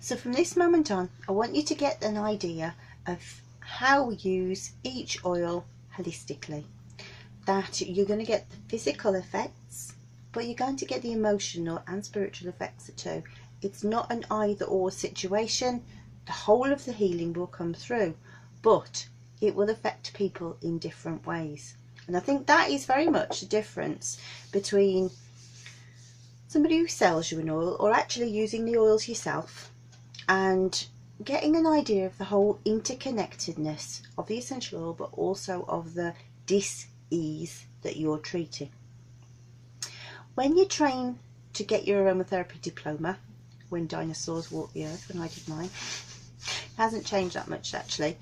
So from this moment on, I want you to get an idea of how we use each oil holistically. That you're going to get the physical effects, but you're going to get the emotional and spiritual effects too. It's not an either or situation. The whole of the healing will come through, but it will affect people in different ways. And I think that is very much the difference between somebody who sells you an oil or actually using the oils yourself and getting an idea of the whole interconnectedness of the essential oil, but also of the dis-ease that you're treating. When you train to get your aromatherapy diploma, when dinosaurs walked the earth, when I did mine, it hasn't changed that much actually.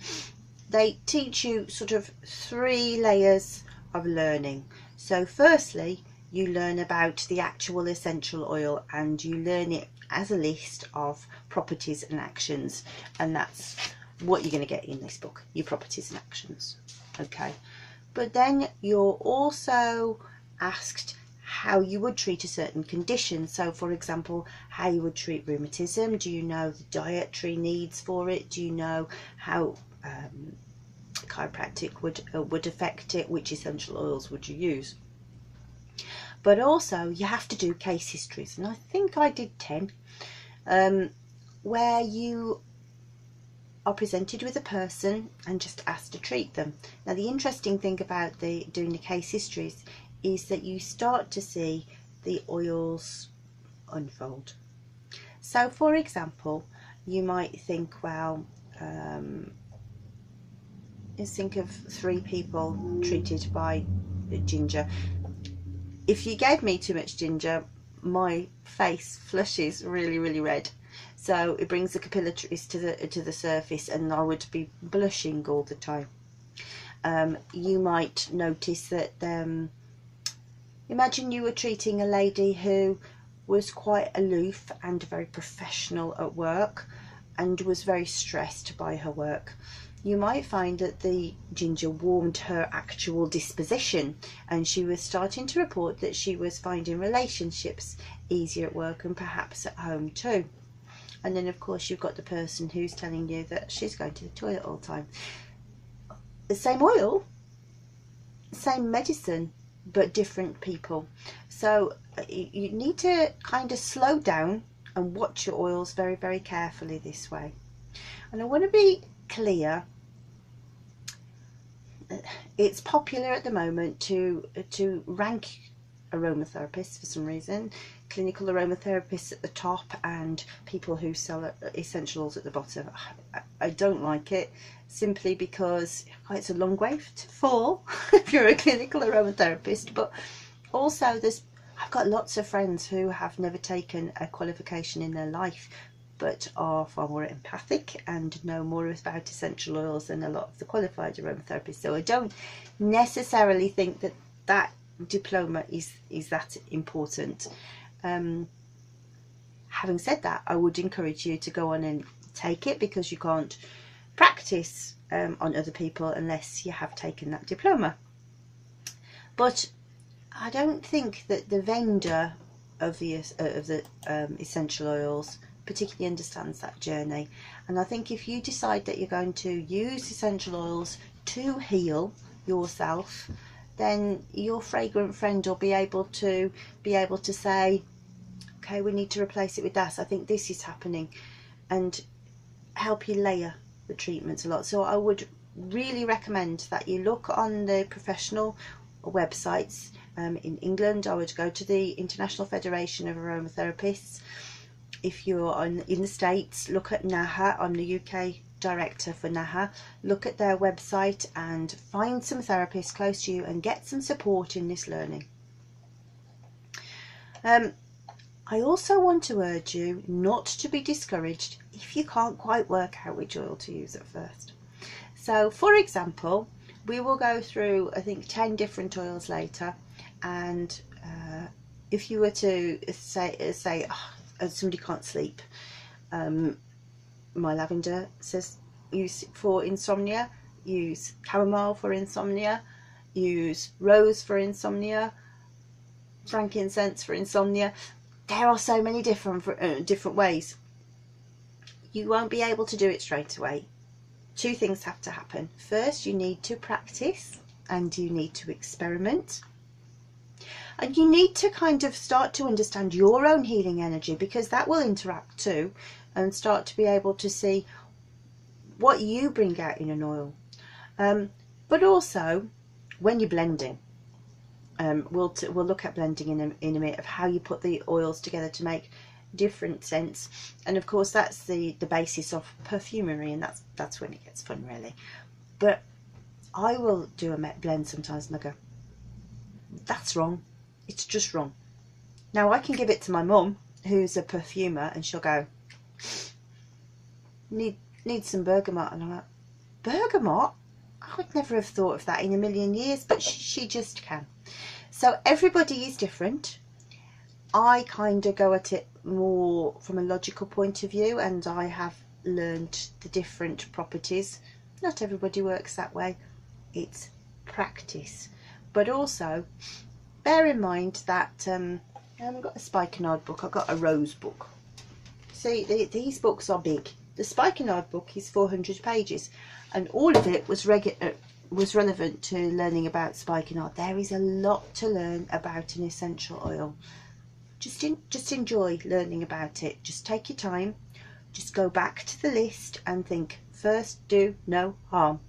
They teach you sort of 3 layers of learning. So firstly, you learn about the actual essential oil, and you learn it as a list of properties and actions, and that's what you're going to get in this book, your properties and actions. Okay, but then you're also asked how you would treat a certain condition. So for example, how you would treat rheumatism. Do you know the dietary needs for it? Do you know how chiropractic would affect it? Which essential oils would you use? But also you have to do case histories, and I think I did 10, where you are presented with a person and just asked to treat them. Now the interesting thing about doing the case histories is that you start to see the oils unfold. So for example, you might think, well, let's think of 3 people treated by ginger. If you gave me too much ginger, my face flushes really red, so it brings the capillaries to the surface, and I would be blushing all the time. You might notice that imagine you were treating a lady who was quite aloof and very professional at work and was very stressed by her work. You might find that the ginger warmed her actual disposition, and she was starting to report that she was finding relationships easier at work and perhaps at home too. And then of course you've got the person who's telling you that she's going to the toilet all the time. The same oil, same medicine, but different people. So you need to kind of slow down and watch your oils very carefully this way. And I want to be clear, it's popular at the moment to rank aromatherapists for some reason, clinical aromatherapists at the top and people who sell essentials at the bottom. I don't like it, simply because it's a long way to fall if you're a clinical aromatherapist, but also I've got lots of friends who have never taken a qualification in their life but are far more empathic and know more about essential oils than a lot of the qualified aromatherapists. So I don't necessarily think that that diploma is that important. Having said that, I would encourage you to go on and take it, because you can't practice on other people unless you have taken that diploma. But I don't think that the vendor of the essential oils particularly understands that journey. And I think if you decide that you're going to use essential oils to heal yourself, then your fragrant friend will be able to say, okay, we need to replace it with that. I think this is happening, and help you layer the treatments a lot. So I would really recommend that you look on the professional websites. In England, I would go to the International Federation of Aromatherapists. If you're in the States, look at NAHA. I'm the UK director for NAHA. Look at their website and find some therapists close to you and get some support in this learning. I also want to urge you not to be discouraged if you can't quite work out which oil to use at first. So for example, we will go through, I think, 10 different oils later, and if you were to say somebody can't sleep, my lavender says use for insomnia, use chamomile for insomnia, use rose for insomnia, frankincense for insomnia. There are so many different ways. you won't be able to do it straight away. Two things have to happen. First, you need to practice and you need to experiment. And you need to kind of start to understand your own healing energy, because that will interact too, and start to be able to see what you bring out in an oil. But also, when you're blending, we'll look at blending in a minute, of how you put the oils together to make different scents. And of course, that's the basis of perfumery, and that's when it gets fun, really. But I will do a blend sometimes and I go, that's wrong. It's just wrong. Now I can give it to my mum, who's a perfumer, and she'll go, need some bergamot, and I'm like, bergamot? I would never have thought of that in a million years, but she just can. So everybody is different. I kind of go at it more from a logical point of view, and I have learned the different properties. Not everybody works that way. It's practice. But also, bear in mind that I haven't got a Spikenard book, I've got a Rose book. See, these books are big. The Spikenard book is 400 pages, and all of it was relevant to learning about spikenard. There is a lot to learn about an essential oil. Just enjoy learning about it. Just take your time. Just go back to the list and think, first, do no harm.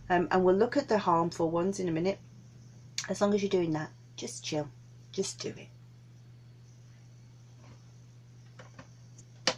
And we'll look at the harmful ones in a minute. As long as you're doing that, just chill. Just do it.